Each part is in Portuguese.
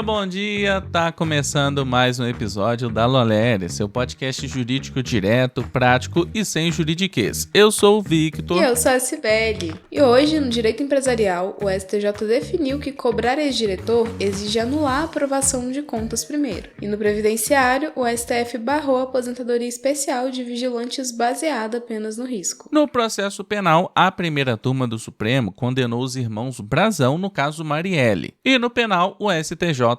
Bom dia! Tá começando mais um episódio da Loléria, seu podcast jurídico direto, prático e sem juridiquês. Eu sou o Victor. E eu sou a Cibele. E hoje, no direito empresarial, o STJ definiu que cobrar ex-diretor exige anular a aprovação de contas primeiro. E no previdenciário, o STF barrou a aposentadoria especial de vigilantes baseada apenas no risco. No processo penal, a primeira turma do Supremo condenou os irmãos Brazão no caso Marielle. E no penal, o STJ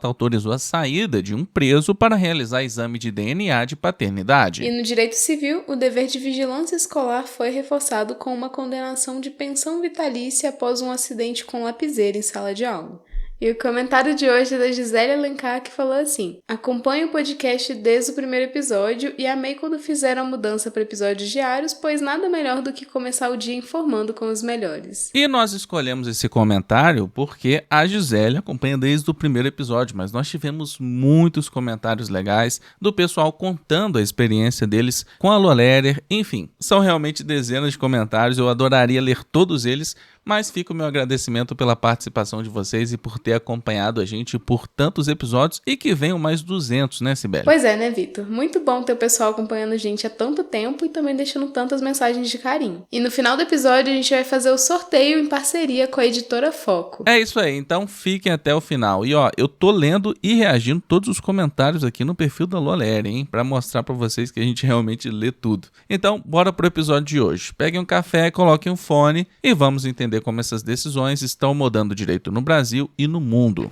autorizou a saída de um preso para realizar exame de DNA de paternidade. E no direito civil, o dever de vigilância escolar foi reforçado com uma condenação de pensão vitalícia após um acidente com lapiseira em sala de aula. E o comentário de hoje é da Gisele Alencar, que falou assim: acompanho o podcast desde o primeiro episódio e amei quando fizeram a mudança para episódios diários, pois nada melhor do que começar o dia informando com os melhores. E nós escolhemos esse comentário porque a Gisele acompanha desde o primeiro episódio, mas nós tivemos muitos comentários legais do pessoal contando a experiência deles com a Loléria. Enfim, são realmente dezenas de comentários, eu adoraria ler todos eles, mas fica o meu agradecimento pela participação de vocês e por ter acompanhado a gente por tantos episódios e que venham mais 200, né, Cibele? Pois é, né, Vitor? Muito bom ter o pessoal acompanhando a gente há tanto tempo e também deixando tantas mensagens de carinho. E no final do episódio a gente vai fazer o sorteio em parceria com a editora Foco. É isso aí, então fiquem até o final. E ó, eu tô lendo e reagindo todos os comentários aqui no perfil da Loléria, hein? Pra mostrar pra vocês que a gente realmente lê tudo. Então, bora pro episódio de hoje. Peguem um café, coloquem um fone e vamos entender como essas decisões estão mudando o direito no Brasil e no mundo.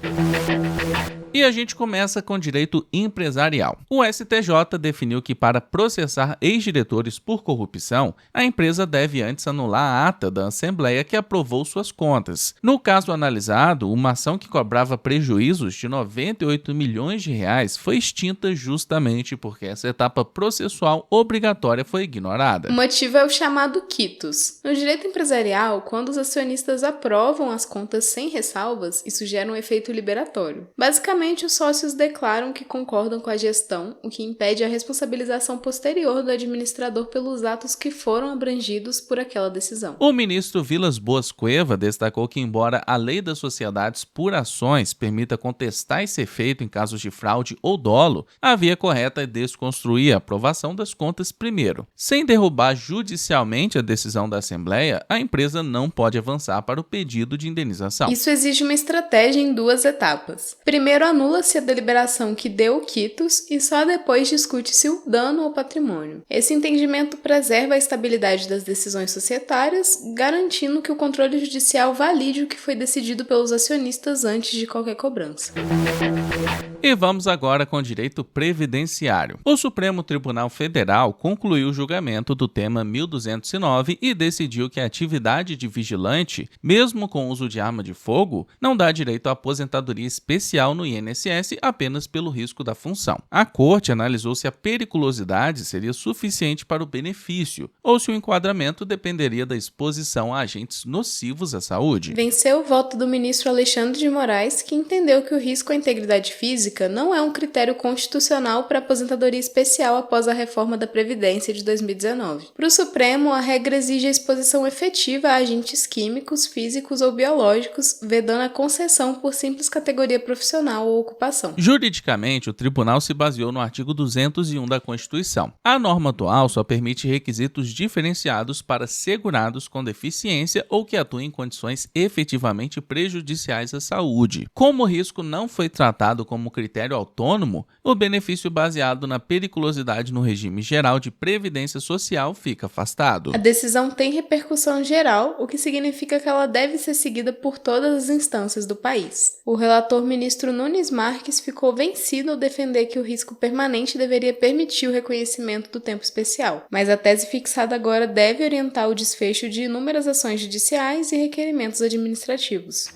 E a gente começa com direito empresarial. O STJ definiu que para processar ex-diretores por corrupção, a empresa deve antes anular a ata da Assembleia que aprovou suas contas. No caso analisado, uma ação que cobrava prejuízos de 98 milhões de reais foi extinta justamente porque essa etapa processual obrigatória foi ignorada. O motivo é o chamado quitus. No direito empresarial, quando os acionistas aprovam as contas sem ressalvas, isso gera um efeito liberatório. Basicamente, os sócios declaram que concordam com a gestão, o que impede a responsabilização posterior do administrador pelos atos que foram abrangidos por aquela decisão. O ministro Vilas Boas Cueva destacou que, embora a lei das sociedades por ações permita contestar esse efeito em casos de fraude ou dolo, a via correta é desconstruir a aprovação das contas primeiro. Sem derrubar judicialmente a decisão da Assembleia, a empresa não pode avançar para o pedido de indenização. Isso exige uma estratégia em duas etapas. Primeiro, anula-se a deliberação que deu o quitus e só depois discute-se o dano ao patrimônio. Esse entendimento preserva a estabilidade das decisões societárias, garantindo que o controle judicial valide o que foi decidido pelos acionistas antes de qualquer cobrança. E vamos agora com o direito previdenciário. O Supremo Tribunal Federal concluiu o julgamento do tema 1209 e decidiu que a atividade de vigilante, mesmo com uso de arma de fogo, não dá direito à aposentadoria especial no INSS apenas pelo risco da função. A Corte analisou se a periculosidade seria suficiente para o benefício, ou se o enquadramento dependeria da exposição a agentes nocivos à saúde. Venceu o voto do ministro Alexandre de Moraes, que entendeu que o risco à integridade física não é um critério constitucional para aposentadoria especial após a reforma da Previdência de 2019. Para o Supremo, a regra exige a exposição efetiva a agentes químicos, físicos ou biológicos, vedando a concessão por simples categoria profissional ou ocupação. Juridicamente, o tribunal se baseou no artigo 201 da Constituição. A norma atual só permite requisitos diferenciados para segurados com deficiência ou que atuem em condições efetivamente prejudiciais à saúde. Como o risco não foi tratado como critério autônomo, o benefício baseado na periculosidade no regime geral de previdência social fica afastado. A decisão tem repercussão geral, o que significa que ela deve ser seguida por todas as instâncias do país. O relator ministro Nunes Marques ficou vencido ao defender que o risco permanente deveria permitir o reconhecimento do tempo especial, mas a tese fixada agora deve orientar o desfecho de inúmeras ações judiciais e requerimentos administrativos.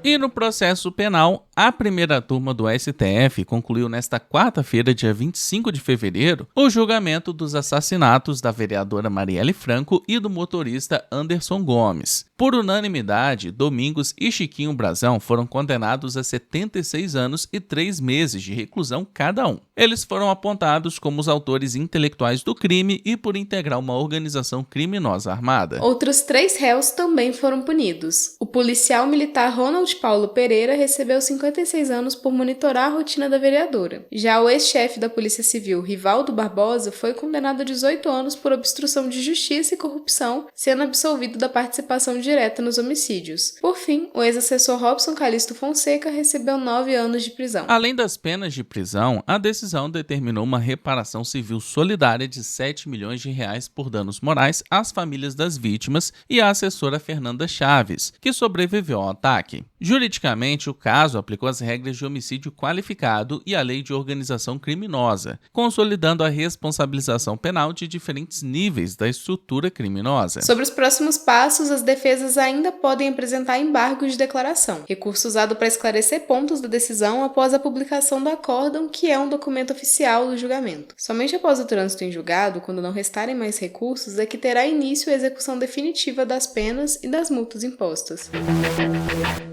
E no processo penal, a primeira turma do STF concluiu nesta quarta-feira, dia 25 de fevereiro, o julgamento dos assassinatos da vereadora Marielle Franco e do motorista Anderson Gomes. Por unanimidade, Domingos e Chiquinho Brazão foram condenados a 76 anos e 3 meses de reclusão cada um. Eles foram apontados como os autores intelectuais do crime e por integrar uma organização criminosa armada. Outros 3 réus também foram punidos. O policial militar Ronald Paulo Pereira recebeu 56 anos por monitorar a rotina da vereadora. Já o ex-chefe da Polícia Civil, Rivaldo Barbosa, foi condenado a 18 anos por obstrução de justiça e corrupção, sendo absolvido da participação direta nos homicídios. Por fim, o ex-assessor Robson Calixto Fonseca recebeu 9 anos de prisão. Além das penas de prisão, a decisão determinou uma reparação civil solidária de 7 milhões de reais por danos morais às famílias das vítimas e à assessora Fernanda Chaves, que sobreviveu ao ataque. Juridicamente, o caso aplicou as regras de homicídio qualificado e a lei de organização criminosa, consolidando a responsabilização penal de diferentes níveis da estrutura criminosa. Sobre os próximos passos, as defesas ainda podem apresentar embargos de declaração, recurso usado para esclarecer pontos da decisão após a publicação do acórdão, que é um documento oficial do julgamento. Somente após o trânsito em julgado, quando não restarem mais recursos, é que terá início a execução definitiva das penas e das multas impostas.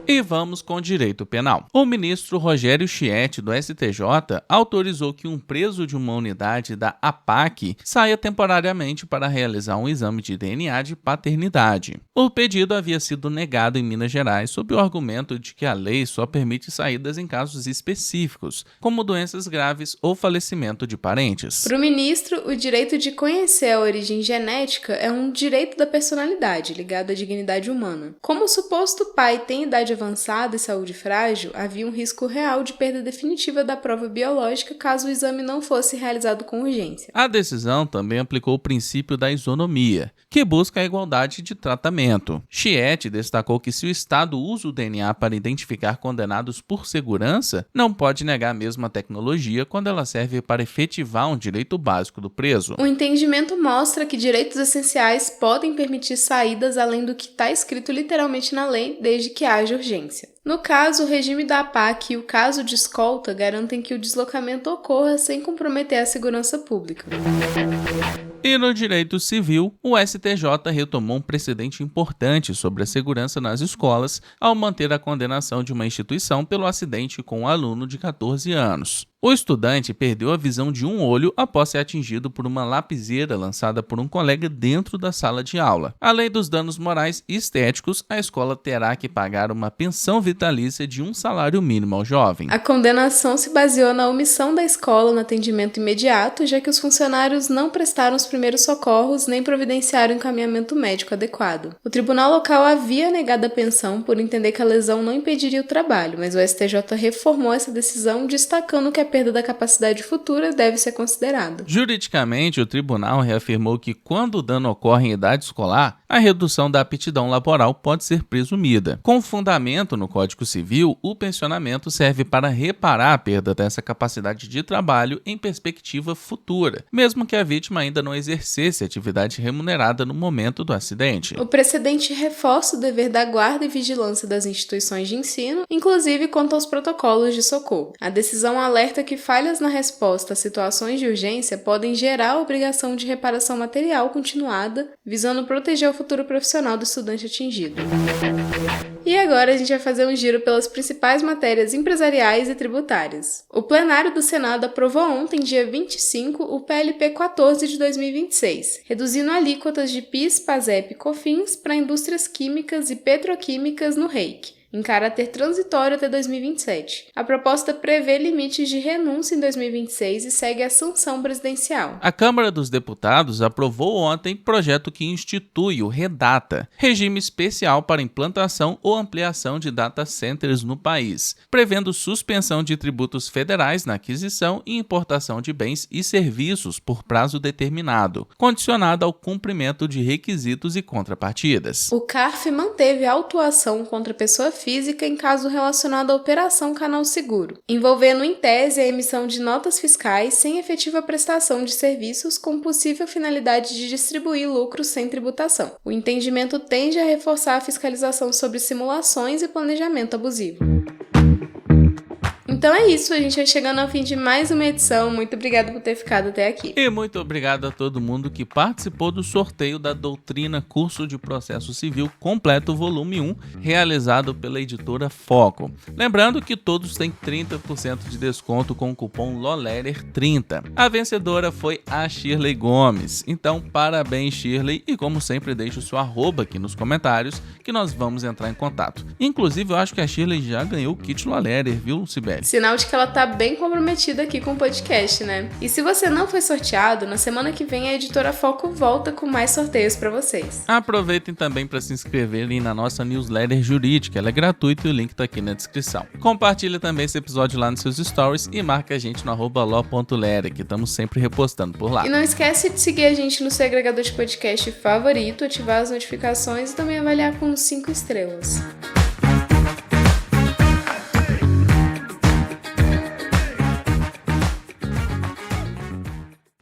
E vamos com o direito penal. O ministro Rogério Schietti, do STJ, autorizou que um preso de uma unidade da APAC saia temporariamente para realizar um exame de DNA de paternidade. O pedido havia sido negado em Minas Gerais sob o argumento de que a lei só permite saídas em casos específicos, como doenças graves ou falecimento de parentes. Para o ministro, o direito de conhecer a origem genética é um direito da personalidade, ligado à dignidade humana. Como o suposto pai tem idade avançada e saúde frágil, havia um risco real de perda definitiva da prova biológica caso o exame não fosse realizado com urgência. A decisão também aplicou o princípio da isonomia, que busca a igualdade de tratamento. Schietti destacou que se o Estado usa o DNA para identificar condenados por segurança, não pode negar a mesma tecnologia quando ela serve para efetivar um direito básico do preso. O entendimento mostra que direitos essenciais podem permitir saídas além do que está escrito literalmente na lei, desde que haja urgência. No caso, o regime da APAC e o caso de escolta garantem que o deslocamento ocorra sem comprometer a segurança pública. E no direito civil, o STJ retomou um precedente importante sobre a segurança nas escolas ao manter a condenação de uma instituição pelo acidente com um aluno de 14 anos. O estudante perdeu a visão de um olho após ser atingido por uma lapiseira lançada por um colega dentro da sala de aula. Além dos danos morais e estéticos, a escola terá que pagar uma pensão vitalícia de um salário mínimo ao jovem. A condenação se baseou na omissão da escola no atendimento imediato, já que os funcionários não prestaram os primeiros socorros nem providenciaram encaminhamento médico adequado. O tribunal local havia negado a pensão por entender que a lesão não impediria o trabalho, mas o STJ reformou essa decisão, destacando que a perda da capacidade futura deve ser considerada. Juridicamente, o tribunal reafirmou que quando o dano ocorre em idade escolar, a redução da aptidão laboral pode ser presumida. Com fundamento no Código Civil, o pensionamento serve para reparar a perda dessa capacidade de trabalho em perspectiva futura, mesmo que a vítima ainda não exercesse atividade remunerada no momento do acidente. O precedente reforça o dever da guarda e vigilância das instituições de ensino, inclusive quanto aos protocolos de socorro. A decisão alerta que falhas na resposta a situações de urgência podem gerar a obrigação de reparação material continuada, visando proteger o futuro profissional do estudante atingido. E agora a gente vai fazer um giro pelas principais matérias empresariais e tributárias. O plenário do Senado aprovou ontem, dia 25, o PLP 14 de 2026, reduzindo alíquotas de PIS, PASEP e COFINS para indústrias químicas e petroquímicas no REIQ, em caráter transitório até 2027. A proposta prevê limites de renúncia em 2026 e segue a sanção presidencial. A Câmara dos Deputados aprovou ontem projeto que institui o REDATA, regime especial para implantação ou ampliação de data centers no país, prevendo suspensão de tributos federais na aquisição e importação de bens e serviços por prazo determinado, condicionado ao cumprimento de requisitos e contrapartidas. O CARF manteve a autuação contra pessoa física em caso relacionado à Operação Canal Seguro, envolvendo em tese a emissão de notas fiscais sem efetiva prestação de serviços com possível finalidade de distribuir lucros sem tributação. O entendimento tende a reforçar a fiscalização sobre simulações e planejamento abusivo. Em Então é isso, a gente vai chegando ao fim de mais uma edição. Muito obrigada por ter ficado até aqui. E muito obrigado a todo mundo que participou do sorteio da Doutrina Curso de Processo Civil Completo Volume 1, realizado pela editora Foco. Lembrando que todos têm 30% de desconto com o cupom LOLERER30. A vencedora foi a Shirley Gomes. Então, parabéns, Shirley, e como sempre, deixe o seu arroba aqui nos comentários que nós vamos entrar em contato. Inclusive, eu acho que a Shirley já ganhou o kit Lolerer, viu, Sibeli? Sinal de que ela tá bem comprometida aqui com o podcast, né? E se você não foi sorteado, na semana que vem a editora Foco volta com mais sorteios pra vocês. Aproveitem também para se inscreverem na nossa newsletter jurídica, ela é gratuita e o link tá aqui na descrição. Compartilha também esse episódio lá nos seus stories e marca a gente no @lo.lere, que estamos sempre repostando por lá. E não esquece de seguir a gente no seu agregador de podcast favorito, ativar as notificações e também avaliar com 5 estrelas.